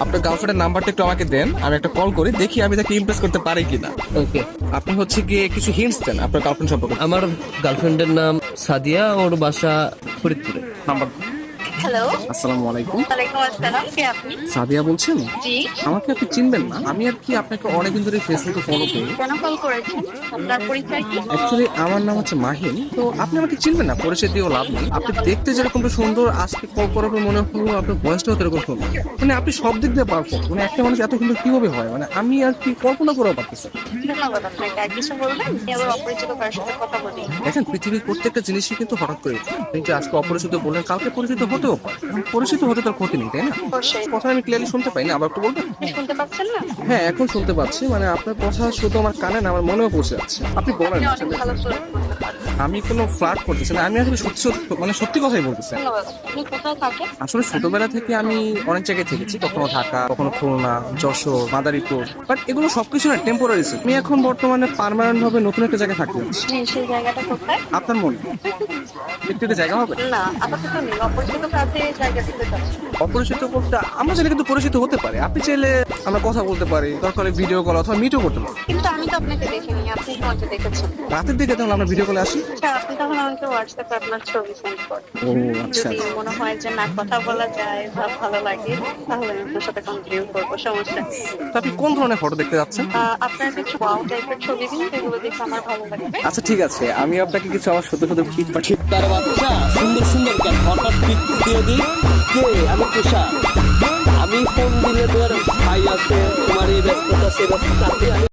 আপনার গার্লফ্রেন্ডের নাম্বারটা একটু আমাকে দেন, আমি একটা কল করি, দেখি আমি তাকে ইমপ্রেস করতে পারি কিনা। ওকে। আপনি হচ্ছে গিয়ে কিছু হিন্টস দেন আপনার গার্লফ্রেন্ড সম্পর্কে। আমার গার্লফ্রেন্ডের নাম সাদিয়া, ওর বাসা ফরিদপুরে। নাম্বার। হ্যালো। আসসালামু আলাইকুম। ওয়ালাইকুম আসসালাম, কে আপনি? সাদিয়া বলছেন? জি। আমাকে আপনি চিনবেন না, আমি আর কি আপনাকে অনেকদিন ধরে ফেসবুকে ফলো করি। কেন কল করেছেন? আপনার পরিচয় কি? অ্যাকচুয়ালি আমার নাম হচ্ছে মাহিন, তো আপনি আমাকে চিনবেন না, পরিচয় দিয়েও লাভ নেই। আপনি দেখতে যেরকমটা সুন্দর, আজকে কল করার পর মনে হলো আপনার ভয়েসটাও এরকম সুন্দর। মানে আপনি সব দিক দিয়ে পারফেক্ট, মানে একটা মানুষ এত সুন্দর কিভাবে হয়, মানে আমি আর কি কল্পনা করেও পারতেছি না। ধন্যবাদ আপনাকে। আর কিছু বলবেন? আমি আবার অপরিচিত কারোর সাথে কথা বলি। দেখেন, পৃথিবীর প্রত্যেকটা জিনিসই কিন্তু হঠাৎ করে হয়। আপনি যে আজকে অপরিচিত বললেন, কালকে পরিচিত হতেও পারে। এখন পরিচিত হতে তার ক্ষতি নেই, তাই না? অবশ্যই। কথা আমি ক্লিয়ারলি শুনতে পাই না, আবার একটু বলবেন? শুনতে পাচ্ছেন না? হ্যাঁ, এখন শুনতে পাচ্ছি। মানে আপনার কথা শুধু আমার কানে না, আমার মনেও পৌঁছে যাচ্ছে। আপনি বলেন আপনি অনেক আসলে। ভালো ফ্লার্ট করতে পারেন। আমি কোনো ফ্লার্ট করতেছি না, আমি আসলে সত্যি সত্যি, মানে সত্যি কথাই বলতেছি। ধন্যবাদ। আপনি কোথায় থাকেন? আসলে ছোটবেলা থেকে আমি অনেক জায়গায় থেকেছি, কখনো ঢাকা, কখনো খুলনা, যশোর, মাদারীপুর, বাট এগুলো সবকিছু না টেম্পোরারি। আমি এখন বর্তমানে পার্মানেন্ট ভাবে নতুন একটা জায়গায় থাকতে যাচ্ছি। জি, সেই জায়গাটা কোথায়? আপনার মনে একটু জায়গা হবে? না, আপাতত নেই। অপরিচিত কাছে জায়গা দিতে চাচ্ছি। অপরিচিত বলতে আমরা চাইলে কিন্তু পরিচিত হতে পারি। আপনি চাইলে আমরা কথা বলতে পারি, দরকার ভিডিও কল অথবা মিটও করতে পারি। কিন্তু আমি তো আপনাকে দেখিনি, আপনি আমাকে দেখেছেন। রাতের দিকে তাহলে আমরা ভিডিও কলে আসি। আচ্ছা, আপনি তখন আমাকে হোয়াটসঅ্যাপে আপনার ছবি সেন্ড করেন। ও আচ্ছা। যদি মনে হয় যে না, কথা বলা যায় বা ভালো লাগে, তাহলে আমি আপনার সাথে কন্টিনিউ করবো, সমস্যা নেই। তো আপনি কোন ধরনের ফটো দেখতে যাচ্ছেন? আপনার কিছু ওয়াও টাইপের ছবি দিন, যেগুলো দেখে আমার ভালো লাগবে। আচ্ছা ঠিক আছে, আমি আপনাকে কিছু আমার সত্য সত্য পিক পাঠিয়ে। তার বাচ্চা সুন্দর সুন্দর কেন হঠাৎ পিক দিয়ে দিই। কে? আমি তুষা। আমি ফোন দিলে তোর ভাই আছে, তোমার এই ব্যস্ততা সে ব্যস্ততা, আমি